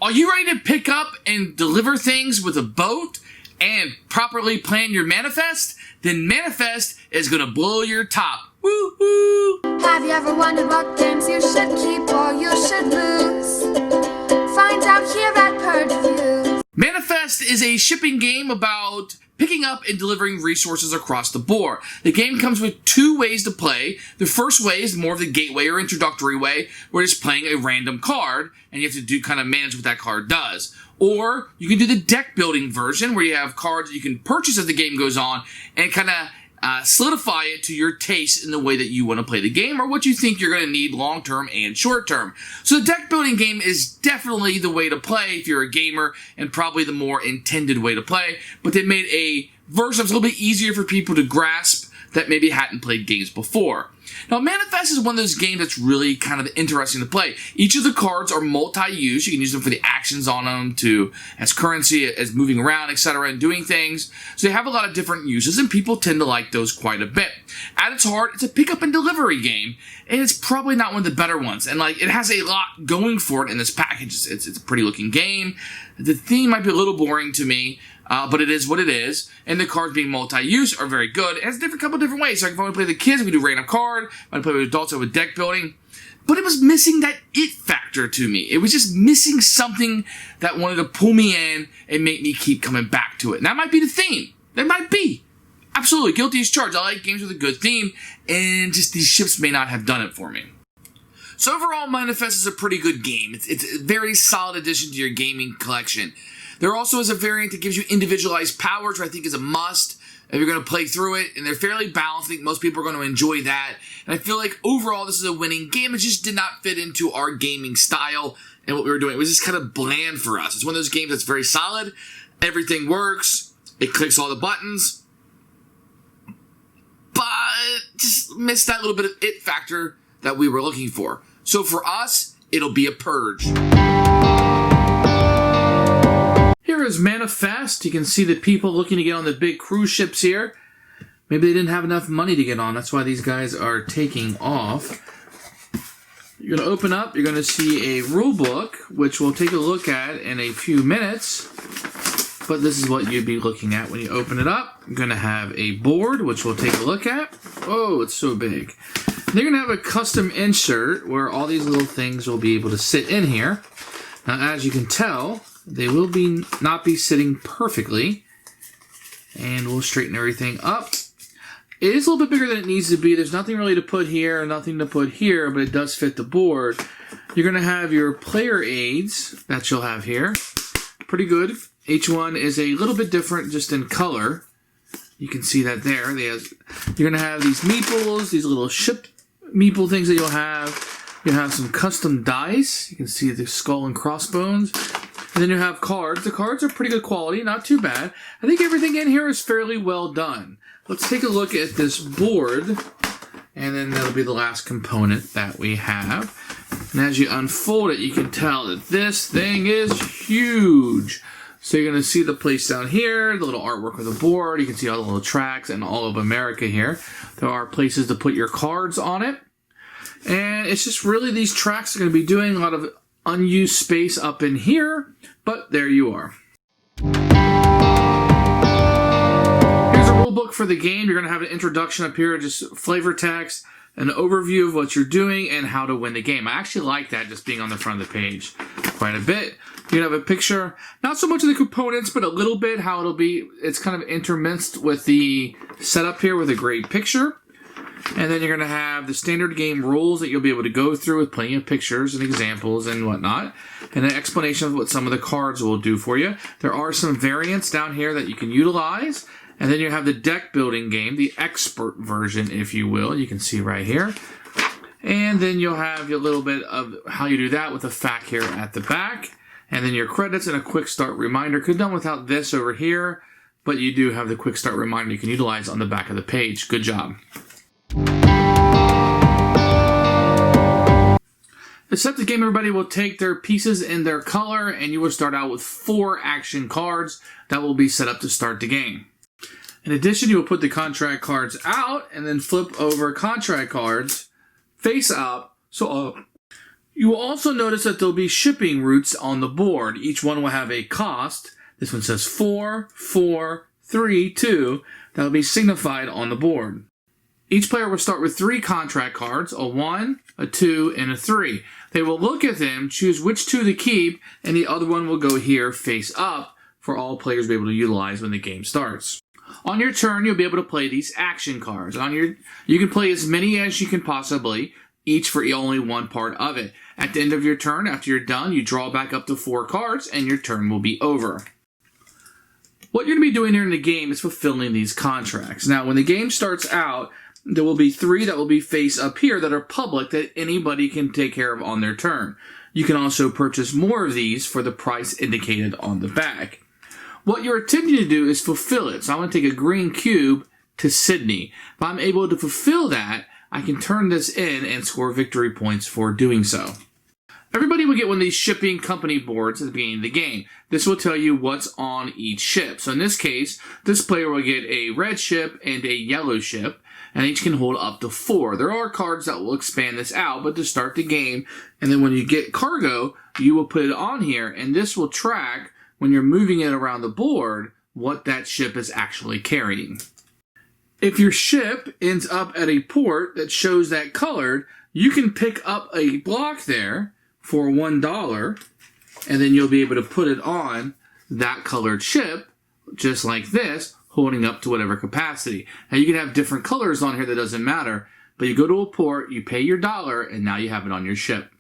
Are you ready to pick up and deliver things with a boat and properly plan your manifest? Then Manifest is going to blow your top. Woo-hoo! Have you ever wondered what games you should keep or you should lose? Find out here at Purge Reviews. Manifest is a shipping game about picking up and delivering resources across the board. The game comes with two ways to play. The first way is more of the gateway or introductory way, where it's playing a random card, and you have to kind of manage what that card does. Or you can do the deck building version, where you have cards that you can purchase as the game goes on, and kind of solidify it to your taste in the way that you want to play the game or what you think you're going to need long-term and short-term. So the deck building game is definitely the way to play if you're a gamer and probably the more intended way to play, but they made a version that's a little bit easier for people to grasp that maybe hadn't played games before. Now, Manifest is one of those games that's really kind of interesting to play. Each of the cards are multi-use. You can use them for the actions on them, as currency, as moving around, etc., and doing things. So they have a lot of different uses, and people tend to like those quite a bit. At its heart, it's a pick-up and delivery game, and it's probably not one of the better ones. And it has a lot going for it in this package. It's a pretty-looking game. The theme might be a little boring to me, but it is what it is, and the cards being multi-use are very good. It has a couple different ways. So if I want to play with the kids, we do random card. If I want to play with adults, I would deck building. But it was missing that it factor to me. It was just missing something that wanted to pull me in and make me keep coming back to it. And that might be the theme. That might be. Absolutely, guilty as charged. I like games with a good theme, and just these ships may not have done it for me. So overall, Manifest is a pretty good game. It's a very solid addition to your gaming collection. There also is a variant that gives you individualized powers, which I think is a must if you're going to play through it, and they're fairly balanced. I think most people are going to enjoy that, and I feel like overall this is a winning game. It just did not fit into our gaming style and what we were doing. It was just kind of bland for us. It's one of those games that's very solid. Everything works. It clicks all the buttons, but just missed that little bit of it factor that we were looking for. So for us, it'll be a purge. Here is Manifest. You can see the people looking to get on the big cruise ships here. Maybe they didn't have enough money to get on. That's why these guys are taking off. You're going to open up. You're going to see a rule book, which we'll take a look at in a few minutes. But this is what you'd be looking at when you open it up. You're going to have a board, which we'll take a look at. Oh, it's so big. They're going to have a custom insert where all these little things will be able to sit in here. Now, as you can tell, they will not be sitting perfectly, and we'll straighten everything up. It is a little bit bigger than it needs to be. There's nothing really to put here, nothing to put here, but it does fit the board. You're going to have your player aids that you'll have here. Pretty good. Each one is a little bit different just in color. You can see that there. You're going to have these meeples, these little ship meeple things that you'll have. You'll have some custom dice. You can see the skull and crossbones. And then you have cards. The cards are pretty good quality, not too bad. I think everything in here is fairly well done. Let's take a look at this board, and then that'll be the last component that we have. And as you unfold it, you can tell that this thing is huge. So you're going to see the place down here, the little artwork of the board. You can see all the little tracks and all of America here. There are places to put your cards on it. And it's just really these tracks are going to be doing a lot of unused space up in here, but there you are. Here's a rule book for the game. You're going to have an introduction up here, just flavor text, an overview of what you're doing, and how to win the game. I actually like that just being on the front of the page quite a bit. You have a picture, not so much of the components, but a little bit how it'll be. It's kind of intermixed with the setup here with a great picture. And then you're going to have the standard game rules that you'll be able to go through with plenty of pictures and examples and whatnot. And an explanation of what some of the cards will do for you. There are some variants down here that you can utilize. And then you have the deck building game, the expert version, if you will. You can see right here. And then you'll have a little bit of how you do that with a fact here at the back. And then your credits and a quick start reminder. Could have done without this over here, but you do have the quick start reminder you can utilize on the back of the page. Good job. To set the game, everybody will take their pieces in their color, and you will start out with 4 action cards that will be set up to start the game. In addition, you will put the contract cards out and then flip over contract cards face up. So You will also notice that there'll be shipping routes on the board. Each one will have a cost. This one says 4, 4, 3, 2. That will be signified on the board. Each player will start with 3 contract cards, a 1, a 2, and a 3. They will look at them, choose which 2 to keep, and the other one will go here face up for all players to be able to utilize when the game starts. On your turn, you'll be able to play these action cards. You can play as many as you can possibly, each for only one part of it. At the end of your turn, after you're done, you draw back up to 4 cards, and your turn will be over. What you're going to be doing during the game is fulfilling these contracts. Now, when the game starts out, there will be 3 that will be face up here that are public that anybody can take care of on their turn. You can also purchase more of these for the price indicated on the back. What you're attempting to do is fulfill it. So I'm going to take a green cube to Sydney. If I'm able to fulfill that, I can turn this in and score victory points for doing so. Everybody will get one of these shipping company boards at the beginning of the game. This will tell you what's on each ship. So in this case, this player will get a red ship and a yellow ship, and each can hold up to 4. There are cards that will expand this out, but to start the game, and then when you get cargo, you will put it on here, and this will track, when you're moving it around the board, what that ship is actually carrying. If your ship ends up at a port that shows that colored, you can pick up a block there for $1, and then you'll be able to put it on that colored ship, just like this, holding up to whatever capacity. Now you can have different colors on here, that doesn't matter, but you go to a port, you pay your $1, and now you have it on your ship.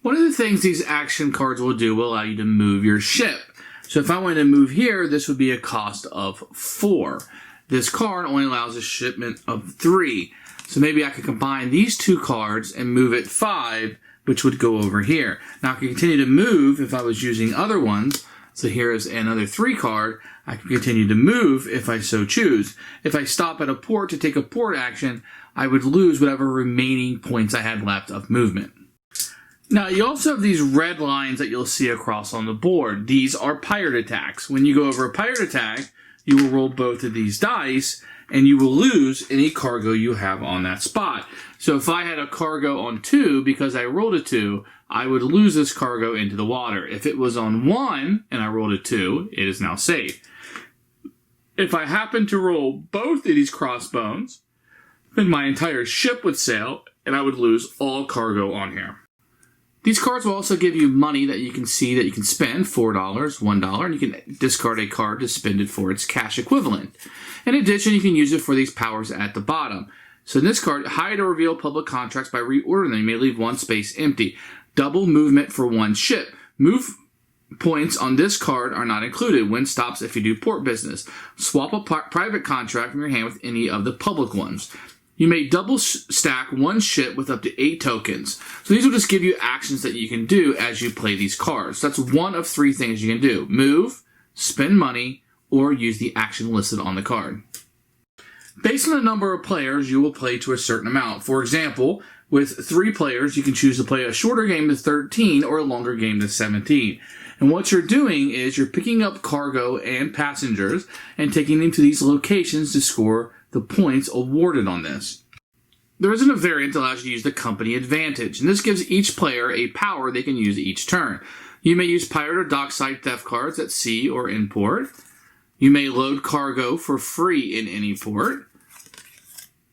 One of the things these action cards will do will allow you to move your ship. So if I wanted to move here, this would be a cost of 4. This card only allows a shipment of 3. So maybe I could combine these 2 cards and move it 5, which would go over here. Now I can continue to move if I was using other ones. So here is another 3 card. I can continue to move if I so choose. If I stop at a port to take a port action, I would lose whatever remaining points I had left of movement. Now, you also have these red lines that you'll see across on the board. These are pirate attacks. When you go over a pirate attack, you will roll both of these dice, and you will lose any cargo you have on that spot. So if I had a cargo on 2 because I rolled a 2, I would lose this cargo into the water. If it was on 1 and I rolled a 2, it is now safe. If I happen to roll both of these crossbones, then my entire ship would sail, and I would lose all cargo on here. These cards will also give you money that you can see that you can spend, $4, $1, and you can discard a card to spend it for its cash equivalent. In addition, you can use it for these powers at the bottom. So in this card, hide or reveal public contracts by reordering them. You may leave 1 space empty. Double movement for 1 ship. Move points on this card are not included. Win stops if you do port business. Swap a private contract from your hand with any of the public ones. You may double stack 1 ship with up to 8 tokens. So these will just give you actions that you can do as you play these cards. That's one of 3 things you can do. Move, spend money, or use the action listed on the card. Based on the number of players, you will play to a certain amount. For example, with 3 players, you can choose to play a shorter game to 13 or a longer game to 17. And what you're doing is you're picking up cargo and passengers and taking them to these locations to score the points awarded on this. There isn't a variant that allows you to use the company advantage, and this gives each player a power they can use each turn. You may use pirate or dockside theft cards at sea or in port. You may load cargo for free in any port.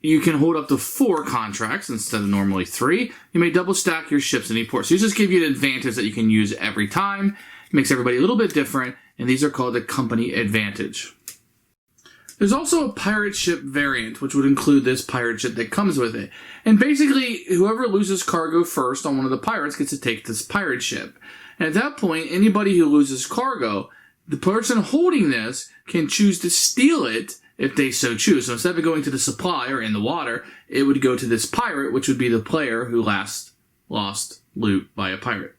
You can hold up to 4 contracts instead of normally 3. You may double stack your ships in any port. So these just give you an advantage that you can use every time. It makes everybody a little bit different, and these are called the company advantage. There's also a pirate ship variant, which would include this pirate ship that comes with it. And basically, whoever loses cargo first on one of the pirates gets to take this pirate ship. And at that point, anybody who loses cargo, the person holding this can choose to steal it if they so choose. So instead of going to the supply or in the water, it would go to this pirate, which would be the player who last lost loot by a pirate.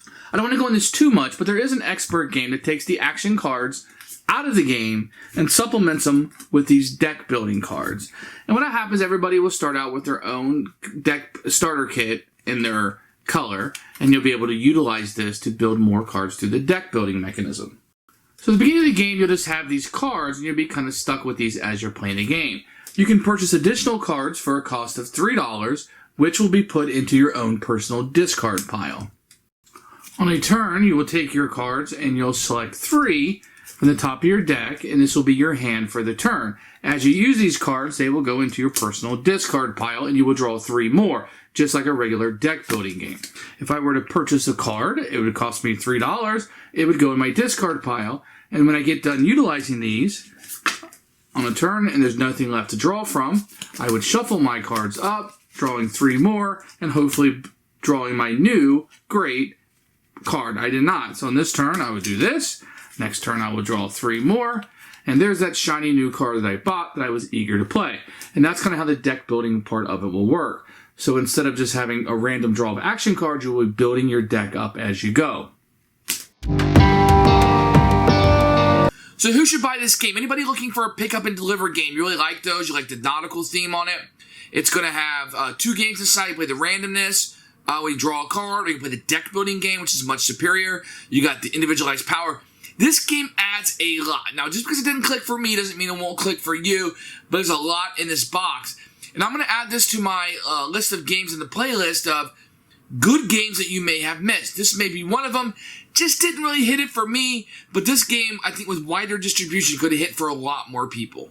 I don't want to go into this too much, but there is an expert game that takes the action cards out of the game and supplements them with these deck building cards. And when that happens, everybody will start out with their own deck starter kit in their color, and you'll be able to utilize this to build more cards through the deck building mechanism. So at the beginning of the game, you'll just have these cards, and you'll be kind of stuck with these as you're playing the game. You can purchase additional cards for a cost of $3, which will be put into your own personal discard pile. On a turn, you will take your cards and you'll select 3 from the top of your deck, and this will be your hand for the turn. As you use these cards, they will go into your personal discard pile, and you will draw 3 more, just like a regular deck building game. If I were to purchase a card, it would cost me $3. It would go in my discard pile, and when I get done utilizing these on a turn and there's nothing left to draw from, I would shuffle my cards up, drawing 3 more, and hopefully drawing my new great card. I did not. So on this turn, I would do this. Next turn, I will draw 3 more. And there's that shiny new card that I bought that I was eager to play. And that's kind of how the deck building part of it will work. So instead of just having a random draw of action cards, you will be building your deck up as you go. So who should buy this game? Anybody looking for a pick up and deliver game? You really like those? You like the nautical theme on it? It's going to have 2 games inside. You play the randomness. We draw a card. We can play the deck building game, which is much superior. You got the individualized power. This game adds a lot. Now, just because it didn't click for me doesn't mean it won't click for you, but there's a lot in this box. And I'm going to add this to my list of games in the playlist of good games that you may have missed. This may be one of them. Just didn't really hit it for me, but this game, I think with wider distribution, could have hit for a lot more people.